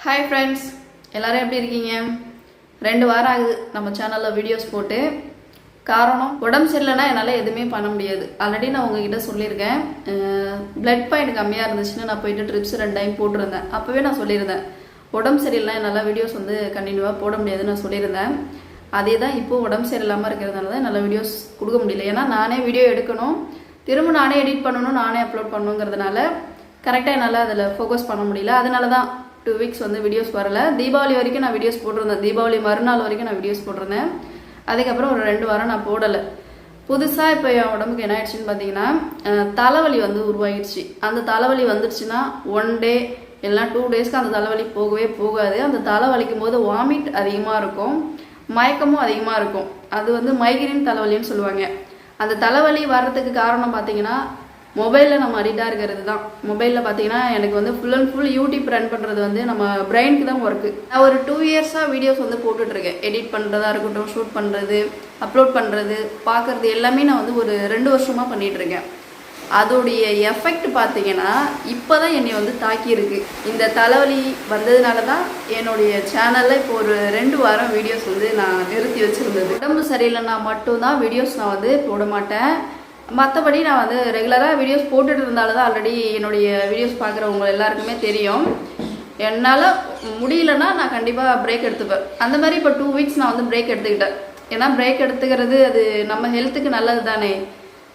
Hi friends, எல்லோரும் எப்படி இருக்கீங்க? 2 வாரம் ஆகுது நம்ம சேனலில் வீடியோஸ் போட்டு. காரணம், உடம்பு சரியில்லைன்னா என்னால் எதுவுமே பண்ண முடியாது. ஆல்ரெடி நான் உங்ககிட்ட சொல்லியிருக்கேன். பிளட் பாயிண்ட் கம்மியாக இருந்துச்சுன்னு நான் போயிட்டு ட்ரிப்ஸ் 2 டைம் போட்டிருந்தேன். அப்போவே நான் சொல்லியிருந்தேன், உடம்பு சரியில்லைனா என்னால் வீடியோஸ் கண்டினியூவாக போட முடியாதுன்னு நான் சொல்லியிருந்தேன். அதே தான் இப்போது உடம்பு சரியில்லாமல் இருக்கிறதுனால தான் என்னால் வீடியோஸ் கொடுக்க முடியல. ஏன்னா நானே வீடியோ எடுக்கணும், திரும்ப நானே எடிட் பண்ணணும், நானே அப்லோட் பண்ணணுங்கிறதுனால கரெக்டாக என்னால் அதில் ஃபோக்கஸ் பண்ண முடியல. அதனால தான் 2 வீக்ஸ் வீடியோஸ் வரல. தீபாவளி வரைக்கும் நான் வீடியோஸ் போட்டிருந்தேன். தீபாவளி மறுநாள் வரைக்கும் நான் வீடியோஸ் போட்டிருந்தேன். அதுக்கப்புறம் ஒரு 2 வாரம் நான் போடலை. புதுசாக இப்போ என் உடம்புக்கு என்ன ஆயிடுச்சுன்னு பார்த்தீங்கன்னா, தலைவலி உருவாகிடுச்சு. அந்த தலைவலி வந்துடுச்சுன்னா 1 டே இல்லைனா 2 டேஸ்க்கு அந்த தலைவலி போகவே போகாது. அந்த தலைவலிக்கும் போது வாமிட் அதிகமாக இருக்கும், மயக்கமும் அதிகமாக இருக்கும். அது மைக்ரேன் தலைவலின்னு சொல்லுவாங்க. அந்த தலைவலி வர்றதுக்கு காரணம் பார்த்தீங்கன்னா, மொபைலில் நம்ம அடிக்டாக இருக்கிறது தான். மொபைலில் பார்த்தீங்கன்னா எனக்கு full and full YouTube run பண்ணுறது நம்ம பிரெயினுக்கு தான் ஒர்க்கு. நான் ஒரு 2 இயர்ஸாக வீடியோஸ் போட்டுட்ருக்கேன். எடிட் பண்ணுறதா இருக்கட்டும், ஷூட் பண்ணுறது, அப்லோட் பண்ணுறது, பார்க்குறது எல்லாமே நான் ஒரு 2 வருஷமாக பண்ணிகிட்ருக்கேன். அதோடைய எஃபெக்ட் பார்த்தீங்கன்னா இப்போ தான் என்னை தாக்கியிருக்கு. இந்த தலைவலி வந்ததுனால தான் என்னுடைய சேனலில் இப்போ ஒரு 2 வாரம் வீடியோஸ் நான் நிறுத்தி வச்சுருந்தது. உடம்பு சரியில்லைன்னா மட்டும்தான் வீடியோஸ் நான் போட மாட்டேன். மற்றபடி நான் ரெகுலராக வீடியோஸ் போட்டுட்டு இருந்தாலும் தான் ஆல்ரெடி என்னுடைய வீடியோஸ் பார்க்குறவங்க எல்லாருக்குமே தெரியும். என்னால் முடியலன்னா நான் கண்டிப்பாக பிரேக் எடுத்துப்பேன். அந்த மாதிரி இப்போ 2 வீக்ஸ் நான் பிரேக் எடுத்துக்கிட்டேன். ஏன்னா பிரேக் எடுத்துக்கிறது அது நம்ம ஹெல்த்துக்கு நல்லது தானே.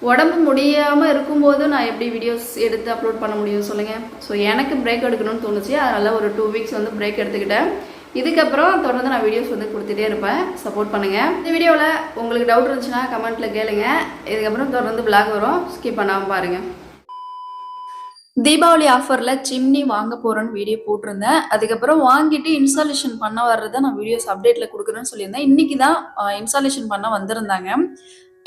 உடம்பு முடியாமல் இருக்கும்போது நான் எப்படி வீடியோஸ் எடுத்து அப்லோட் பண்ண முடியும் சொல்லுங்கள். ஸோ எனக்கு பிரேக் எடுக்கணும்னு தோணுச்சு. அதனால் ஒரு 2 வீக்ஸ் பிரேக் எடுத்துக்கிட்டேன். இதுக்கப்புறம் தொடர்ந்து நான் வீடியோஸ் கொடுத்துட்டே இருப்பேன். சப்போர்ட் பண்ணுங்கள். இந்த வீடியோவில் உங்களுக்கு டவுட் இருந்துச்சுன்னா கமெண்ட்டில் கேளுங்க. இதுக்கப்புறம் தொடர்ந்து விளாக் வரும், ஸ்கிப் பண்ணாமல் பாருங்கள். தீபாவளி ஆஃபரில் சிம்னி வாங்க போகிறேன்னு வீடியோ போட்டிருந்தேன். அதுக்கப்புறம் வாங்கிட்டு இன்ஸ்டாலேஷன் பண்ண வர்றதை நான் வீடியோஸ் அப்டேட்டில் கொடுக்குறேன்னு சொல்லியிருந்தேன். இன்றைக்கி தான் இன்ஸ்டாலேஷன் பண்ண வந்திருந்தாங்க.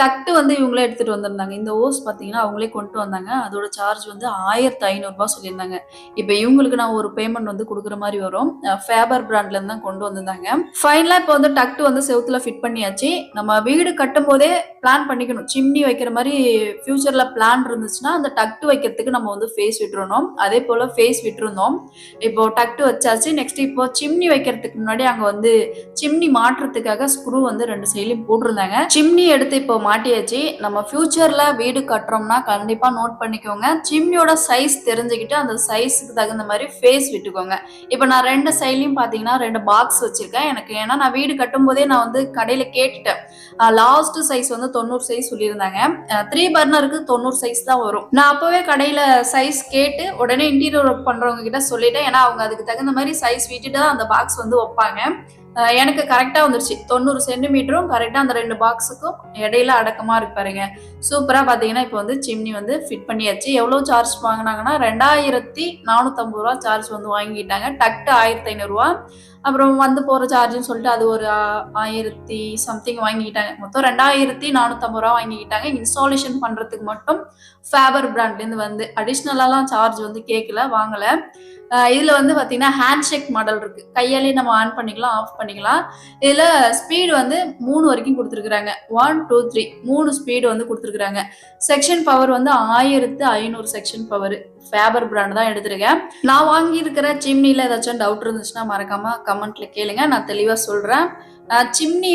டக்ட்டு இவங்களே எடுத்துகிட்டு வந்திருந்தாங்க. இந்த ஓஸ் பார்த்தீங்கன்னா அவங்களே கொண்டு வந்தாங்க. அதோட சார்ஜ் 1500 சொல்லியிருந்தாங்க. இப்போ இவங்களுக்கு நான் ஒரு பேமெண்ட் கொடுக்குற மாதிரி வரும். ஃபேபர் பிராண்ட்லேருந்து தான் கொண்டு வந்திருந்தாங்க. ஃபைனலாக இப்போ டக்ட்டு செவுத்துல ஃபிட் பண்ணியாச்சு. நம்ம வீடு கட்டும் போதே பிளான் பண்ணிக்கணும். சிம்னி வைக்கிற மாதிரி ஃபியூச்சரில் பிளான் இருந்துச்சுன்னா அந்த டக்ட்டு வைக்கிறதுக்கு நம்ம ஃபேஸ் விட்டுருணும். அதே போல் ஃபேஸ் விட்டுருந்தோம். இப்போ டக்ட்டு வச்சாச்சு. நெக்ஸ்ட் இப்போ சிம்னி வைக்கிறதுக்கு முன்னாடி அங்கே சிம்னி மாற்றுறதுக்காக ஸ்க்ரூ 2 சைட்லையும் போட்டிருந்தாங்க. சிம்னி எடுத்து இப்போ மாட்டியாச்சு. நம்ம ஃபியூச்சர்ல வீடு கட்டுறோம்னா கண்டிப்பா நோட் பண்ணிக்கோங்க. சிம்னியோட சைஸ் தெரிஞ்சுக்கிட்டு அந்த சைஸுக்கு தகுந்த மாதிரி ஃபேஸ் விட்டுக்கோங்க. இப்போ நான் 2 சைட்லையும் பார்த்தீங்கன்னா 2 பாக்ஸ் வச்சிருக்கேன். ஏன்னா நான் வீடு கட்டும் போதே நான் கடையில் கேட்டுட்டேன். லாஸ்ட் சைஸ் 90 சைஸ் சொல்லியிருந்தாங்க. 3 பர்னருக்கு 90 சைஸ் தான் வரும். நான் அப்பவே கடையில சைஸ் கேட்டு உடனே இன்டீரியர் ஒர்க் பண்றவங்க கிட்ட சொல்லிட்டேன். ஏன்னா அவங்க அதுக்கு தகுந்த மாதிரி சைஸ் விட்டுட்டு தான் அந்த பாக்ஸ் வைப்பாங்க. எனக்கு கரெக்டாக வந்துருச்சு. 90 சென்டிமீட்டரும் கரெக்டாக அந்த 2 பாக்ஸுக்கும் இடையில அடக்கமாக இருக்கு பாருங்க. சூப்பராக பார்த்தீங்கன்னா இப்போ சிம்னி ஃபிட் பண்ணியாச்சு. எவ்வளோ சார்ஜ் வாங்கினாங்கன்னா 2450 சார்ஜ் வாங்கிட்டாங்க. டக்ட்டு 1500. அப்புறம் போகிற சார்ஜுன்னு சொல்லிட்டு அது ஒரு 1000 சம்திங் வாங்கிக்கிட்டாங்க. மொத்தம் 2450 வாங்கிக்கிட்டாங்க. இன்ஸ்டாலேஷன் பண்ணுறதுக்கு மட்டும் ஃபேபர் பிராண்ட்லேருந்து அடிஷ்னலாலாம் சார்ஜ் கேட்கல, வாங்கலை. இதில் பார்த்தீங்கன்னா ஹேண்ட் ஷேக் மாடல் இருக்குது. கையாலே நம்ம ஆன் பண்ணிக்கலாம், ஆஃப் பண்ணிக்கலாம். இதில் ஸ்பீடு 3 வரைக்கும் கொடுத்துருக்குறாங்க. 1 2 3 3 ஸ்பீடு கொடுத்துருக்குறாங்க. Section power 1500 section power. Faber brand தான் எடுத்துருக்கேன். நான் வாங்கியிருக்கிற சிம்னியில் ஏதாச்சும் டவுட் இருந்துச்சுன்னா மறக்காமல் கமெண்ட்ல கேளுங்க, நான் தெளிவாக சொல்கிறேன். சிம்னி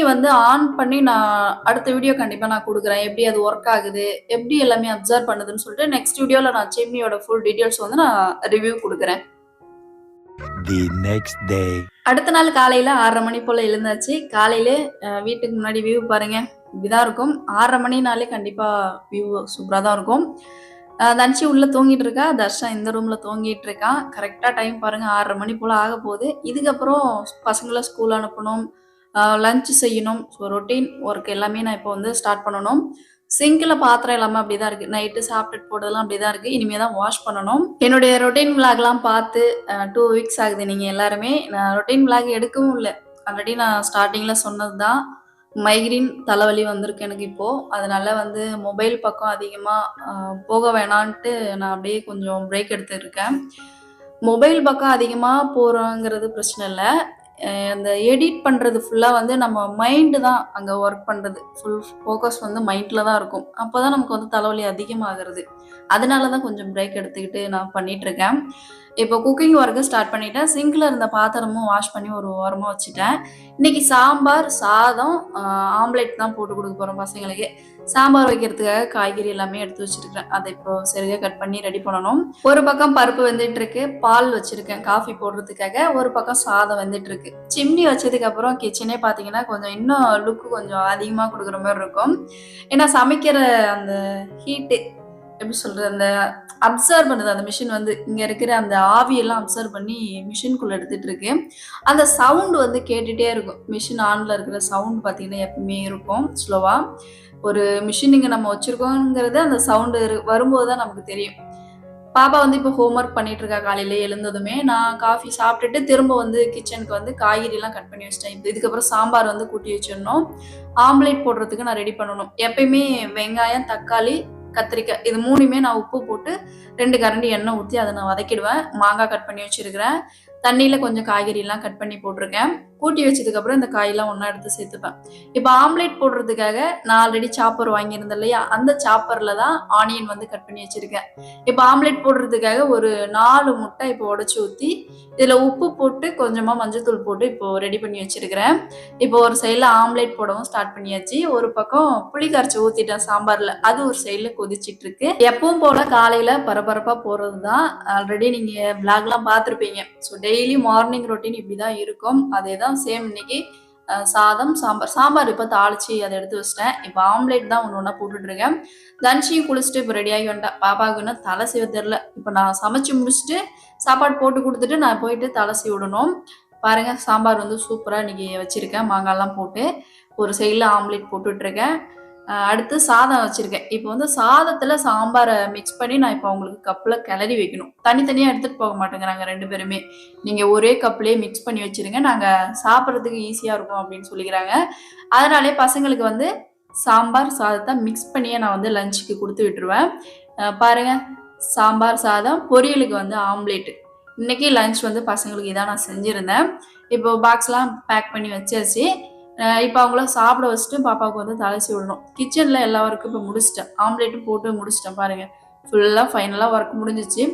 ஆன் பண்ணி நான் அடுத்த வீடியோ கண்டிப்பாக நான் கொடுக்குறேன். எப்படி அது ஒர்க் ஆகுது, எப்படி எல்லாமே அப்சர்வ் பண்ணுதுன்னு சொல்லிட்டு நெக்ஸ்ட் வீடியோவில் நான் சிம்னியோட ஃபுல் டீட்டெயில்ஸ் நான் ரிவ்யூ கொடுக்குறேன். அடுத்த நாள் காலையில் 6:30 மணி போல் எழுந்தாச்சு. காலையில வீட்டுக்கு முன்னாடி வியூ பாருங்க, இப்படிதான் இருக்கும். 6:30 மணினாலே கண்டிப்பாக வியூ சூப்பராக தான் இருக்கும். தன்சி உள்ளே தூங்கிட்டு இருக்கா, தர்ஷன் இந்த ரூமில் தூங்கிட்டு இருக்கான். கரெக்டாக டைம் பாருங்க, 6:30 மணி போல் ஆக போகுது. இதுக்கப்புறம் பசங்களை ஸ்கூல் அனுப்பணும், லஞ்ச் செய்யணும். ஸோ ரொட்டீன் ஒர்க் எல்லாமே நான் இப்போ ஸ்டார்ட் பண்ணணும். சிங்கில் பாத்திரம் எல்லாமே அப்படிதான் இருக்குது. நைட்டு சாப்பிட்டுட்டு போட்டதெல்லாம் அப்படிதான் இருக்குது. இனிமேல் தான் வாஷ் பண்ணணும். என்னுடைய ரொட்டீன் விளாக்லாம் பார்த்து 2 வீக்ஸ் ஆகுது. நீங்கள் எல்லாருமே நான் ரொட்டீன் விளாக் எடுக்கவும் இல்லை. ஆல்ரெடி நான் ஸ்டார்டிங்கில் சொன்னது தான், மைக்ரேன் தலைவலி வந்திருக்கு எனக்கு இப்போது. அதனால் மொபைல் பக்கம் அதிகமாக போக வேணான்ட்டு நான் அப்படியே கொஞ்சம் பிரேக் எடுத்துருக்கேன். மொபைல் பக்கம் அதிகமாக போகிறோங்கிறது பிரச்சனை இல்லை. அந்த எடிட் பண்ணுறது ஃபுல்லாக வந்து நம்ம மைண்டு தான் அங்கே ஒர்க் பண்ணுறது. ஃபுல் ஃபோக்கஸ் வந்து மைண்டில் தான் இருக்கும். அப்போ தான் நமக்கு வந்து தலைவலி அதிகமாகிறது. அதனால தான் கொஞ்சம் பிரேக் எடுத்துக்கிட்டு நான் பண்ணிகிட்ருக்கேன். இப்போ குக்கிங் ஒர்க்கு ஸ்டார்ட் பண்ணிட்டேன். சிங்கில் இருந்த பாத்திரமும் வாஷ் பண்ணி ஒரு ஓரமாக வச்சுட்டேன். இன்னைக்கு சாம்பார், சாதம், ஆம்லெட் தான் போட்டு கொடுக்க போகிறோம் பசங்களுக்கு. சாம்பார் வைக்கிறதுக்காக காய்கறி எல்லாமே எடுத்து வச்சிருக்கிறேன். அதை இப்போ சரியா கட் பண்ணி ரெடி பண்ணணும். ஒரு பக்கம் பருப்பு வெந்துட்டு இருக்கு, பால் வச்சிருக்கேன் காஃபி போடுறதுக்காக. ஒரு பக்கம் சாதம் வெந்துட்டு இருக்கு. சிம்னி வச்சதுக்கு அப்புறம் கிச்சனே பார்த்தீங்கன்னா கொஞ்சம் இன்னும் லுக்கு கொஞ்சம் அதிகமா கொடுக்குற மாதிரி இருக்கும். ஏன்னா சமைக்கிற அந்த ஹீட்டு எப்படி சொல்றது, அந்த அப்சர்வ் பண்ணுது அந்த மிஷின் வந்து இங்க இருக்கிற அந்த ஆவியெல்லாம் அப்சர்வ் பண்ணி மிஷின்குள்ள எடுத்துட்டு இருக்கு. அந்த சவுண்ட் வந்து கேட்டுட்டே இருக்கும். மிஷின் ஆன்ல இருக்கிற சவுண்ட் பார்த்தீங்கன்னா எப்பவுமே இருக்கும் ஸ்லோவா. ஒரு மிஷின் இங்க நம்ம வச்சிருக்கோங்கிறது அந்த சவுண்டு வரும்போது தான் நமக்கு தெரியும். பாப்பா வந்து இப்போ ஹோம்ஒர்க் பண்ணிட்டு இருக்கா. காலையில எழுந்ததுமே நான் காஃபி சாப்பிட்டுட்டு திரும்ப வந்து கிச்சனுக்கு வந்து காய்கறி எல்லாம் கட் பண்ணி வச்சிட்டேன். இதுக்கப்புறம் சாம்பார் வந்து கூட்டி வச்சிடணும். ஆம்லேட் போடுறதுக்கு நான் ரெடி பண்ணணும். எப்பயுமே வெங்காயம், தக்காளி, கத்திரிக்காய் இது 3மே நான் உப்பு போட்டு 2 கரண்டி எண்ணெய் ஊற்றி அதை நான் வதக்கிடுவேன். மாங்காய் கட் பண்ணி வச்சிருக்கிறேன். தண்ணியில கொஞ்சம் காய்கறி எல்லாம் கட் பண்ணி போட்டிருக்கேன். கூட்டி வச்சதுக்கு அப்புறம் இந்த காயெல்லாம் ஒண்ணா எடுத்து சேர்த்துப்பேன். இப்போ ஆம்லேட் போடுறதுக்காக நான் ஆல்ரெடி சாப்பர் வாங்கியிருந்தேன் இல்லையா, அந்த சாப்பர்ல தான் ஆனியன் வந்து கட் பண்ணி வச்சிருக்கேன். இப்போ ஆம்லேட் போடுறதுக்காக ஒரு 4 முட்டை இப்போ உடைச்சு ஊற்றி இதுல உப்பு போட்டு கொஞ்சமா மஞ்சத்தூள் போட்டு இப்போ ரெடி பண்ணி வச்சிருக்கிறேன். இப்போ ஒரு சைட்ல ஆம்லேட் போடவும் ஸ்டார்ட் பண்ணியாச்சு. ஒரு பக்கம் புளி கரைச்சி ஊத்திட்டேன் சாம்பார்ல. அது ஒரு சைட்ல கொதிச்சிட்டு இருக்கு. எப்பவும் போல காலையில பரபரப்பா போறது தான். ஆல்ரெடி நீங்க விளாக்லாம் பார்த்துருப்பீங்க. ஸோ டெய்லி மார்னிங் ரொட்டீன் இப்படிதான் இருக்கும். அதே தான் சேம் இன்னைக்கு. சாதம், சாம்பார் இப்போ தாளிச்சு அதை எடுத்து வச்சிட்டேன். இப்போ ஆம்லேட் தான் ஒன்று ஒன்றா போட்டுட்டு இருக்கேன். தன்ஷியும் குளிச்சுட்டு இப்போ ரெடியாகி வந்துட்டேன். பாப்பாவுக்கு இன்னும் தலை சீவ தெரில. இப்போ நான் சமைச்சு முடிச்சுட்டு சாப்பாடு போட்டு கொடுத்துட்டு நான் போயிட்டு தலை சீவி விடணும். பாருங்க சாம்பார் வந்து சூப்பராக இன்னைக்கு வச்சிருக்கேன். மாங்காய்லாம் போட்டு ஒரு சைடில் ஆம்லேட் போட்டுட்ருக்கேன். அடுத்து சாதம் வச்சிருக்கேன். இப்போ வந்து சாதத்துல சாம்பாரை மிக்ஸ் பண்ணி நான் இப்போ அவங்களுக்கு கப்ல கிளறி வைக்கணும். தனித்தனியா எடுத்துட்டு போக மாட்டேங்கிறாங்க 2 பேருமே. நீங்க ஒரே கப்லயே மிக்ஸ் பண்ணி வச்சிருங்க, நாங்க சாப்பிட்றதுக்கு ஈஸியா இருக்கும் அப்படின்னு சொல்லிக்கிறாங்க. அதனாலே பசங்களுக்கு வந்து சாம்பார் சாதத்தை மிக்ஸ் பண்ணியே நான் வந்து லஞ்சுக்கு கொடுத்து விட்டுருவேன். பாருங்க சாம்பார் சாதம், பொரியலுக்கு வந்து ஆம்லேட். இன்னைக்கு லஞ்ச் வந்து பசங்களுக்கு இதான் நான் செஞ்சிருந்தேன். இப்போ பாக்ஸ்லாம் பேக் பண்ணி வச்சாச்சு. இப்போ அவங்கள சாப்பிட வச்சுட்டு பாப்பாவுக்கு வந்து தலை சீவி விடணும். கிச்சனில் எல்லா ஒர்க்கும் இப்போ முடிச்சிட்டேன். ஆம்லேட்டும் போட்டு முடிச்சிட்டேன் பாருங்க. ஃபுல்லாக ஃபைனலாக ஒர்க் முடிஞ்சிச்சு.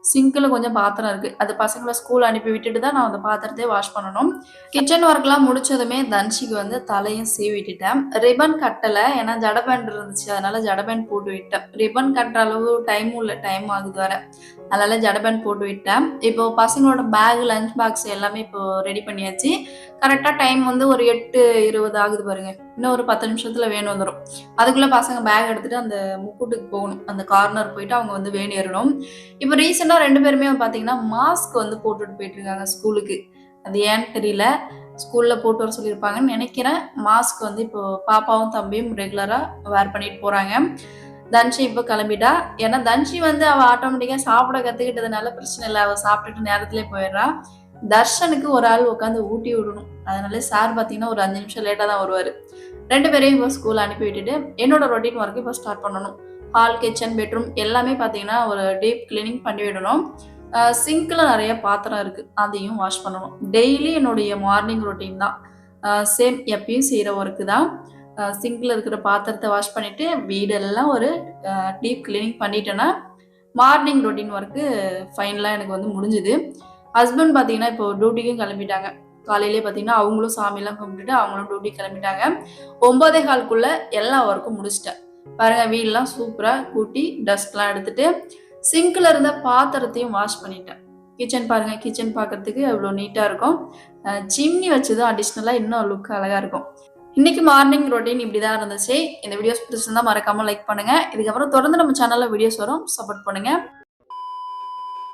சிங்கில் கொஞ்சம் பாத்திரம் இருக்குது. அது பசங்களை ஸ்கூல் அனுப்பி விட்டுட்டு தான் நான் அந்த பாத்திரத்தையே வாஷ் பண்ணணும். கிச்சன் ஒர்க்லாம் முடிச்சதுமே தன்ஷிக்கு வந்து தலையும் சீவி விட்டுட்டேன். ரிப்பன் கட்டலை, ஏன்னா ஜடபேண்ட் இருந்துச்சு, அதனால ஜடபேண்ட் போட்டு விட்டேன். ரிப்பன் கட்டுற அளவு டைமும் இல்லை, டைம் ஆகுது வர, அதனால ஜடபேண்ட் போட்டு விட்டேன். இப்போ பசங்களோட பேக், லஞ்ச் பாக்ஸ் எல்லாமே இப்போ ரெடி பண்ணியாச்சு. கரெக்டாக டைம் வந்து ஒரு 8:20 ஆகுது பாருங்க. இன்னும் ஒரு 10 நிமிஷத்துல வேன் வந்துடும். அதுக்குள்ள பசங்க பேக் எடுத்துட்டு அந்த முக்கூட்டுக்கு போகணும். அந்த கார்னர் போயிட்டு அவங்க வந்து வேன் ஏறணும். இப்போ ரீசெண்டா 2 பேருமே பாத்தீங்கன்னா மாஸ்க் வந்து போட்டுட்டு போயிட்டு இருக்காங்க ஸ்கூலுக்கு. அது ஏன்னு தெரியல, ஸ்கூல்ல போட்டு வர சொல்லியிருப்பாங்கன்னு நினைக்கிறேன். மாஸ்க் வந்து இப்போ பாப்பாவும் தம்பியும் ரெகுலரா வேர் பண்ணிட்டு போறாங்க. தன்ஷி இப்போ கிளம்பிட்டா. ஏன்னா தன்ஷி வந்து அவ ஆட்டோமேட்டிக்கா சாப்பிட கத்துக்கிட்டதுனால பிரச்சனை இல்லை, அவ சாப்பிட்டுட்டு நேரத்திலே போயிடுறா. தர்ஷனுக்கு ஒரு ஆள் உட்காந்து ஊட்டி விடணும். அதனால சார் பார்த்தீங்கன்னா ஒரு 5 நிமிஷம் லேட்டாக தான் வருவார். 2 பேரையும் இப்போ ஸ்கூல் அனுப்பி விட்டுட்டு என்னோட ரொட்டீன் ஒர்க்கு இப்போ ஸ்டார்ட் பண்ணணும். ஹால், கிச்சன், பெட்ரூம் எல்லாமே பார்த்தீங்கன்னா ஒரு டீப் கிளீனிங் பண்ணி விடணும். சிங்கில் நிறைய பாத்திரம் இருக்குது, அதையும் வாஷ் பண்ணணும். டெய்லி என்னுடைய மார்னிங் ரொட்டீன் தான். சேம் எப்பயும் செய்கிற ஒர்க்கு தான். சிங்கில் இருக்கிற பாத்திரத்தை வாஷ் பண்ணிவிட்டு வீடெல்லாம் ஒரு டீப் கிளீனிங் பண்ணிட்டேன்னா மார்னிங் ரொட்டீன் ஒர்க்கு ஃபைனலாக எனக்கு வந்து முடிஞ்சுது. ஹஸ்பண்ட் பார்த்தீங்கன்னா இப்போ டியூட்டிக்கும் கிளம்பிட்டாங்க. காலையிலே பார்த்தீங்கன்னா அவங்களும் சாமியெல்லாம் கும்பிட்டுட்டு அவங்களும் டியூட்டி கிளம்பிட்டாங்க. 9:15க்குள்ள எல்லா ஒர்க்கும் முடிச்சிட்டேன். பாருங்க வீடெல்லாம் சூப்பராக கூட்டி டஸ்ட்லாம் எடுத்துட்டு சிங்கில் இருந்த பாத்திரத்தையும் வாஷ் பண்ணிட்டேன். கிச்சன் பாருங்க, கிச்சன் பார்க்கறதுக்கு அவ்வளோ நீட்டாக இருக்கும். சிம்னி வச்சதும் அடிஷ்னலாக இன்னும் லுக் அழகாக இருக்கும். இன்னைக்கு மார்னிங் ரொட்டீன் இப்படி தான் இருந்துச்சு. இந்த வீடியோஸ் பிடிச்சிருந்தா மறக்காம லைக் பண்ணுங்க. இதுக்கப்புறம் தொடர்ந்து நம்ம சேனல்ல வீடியோஸ் வரும், சப்போர்ட் பண்ணுங்க.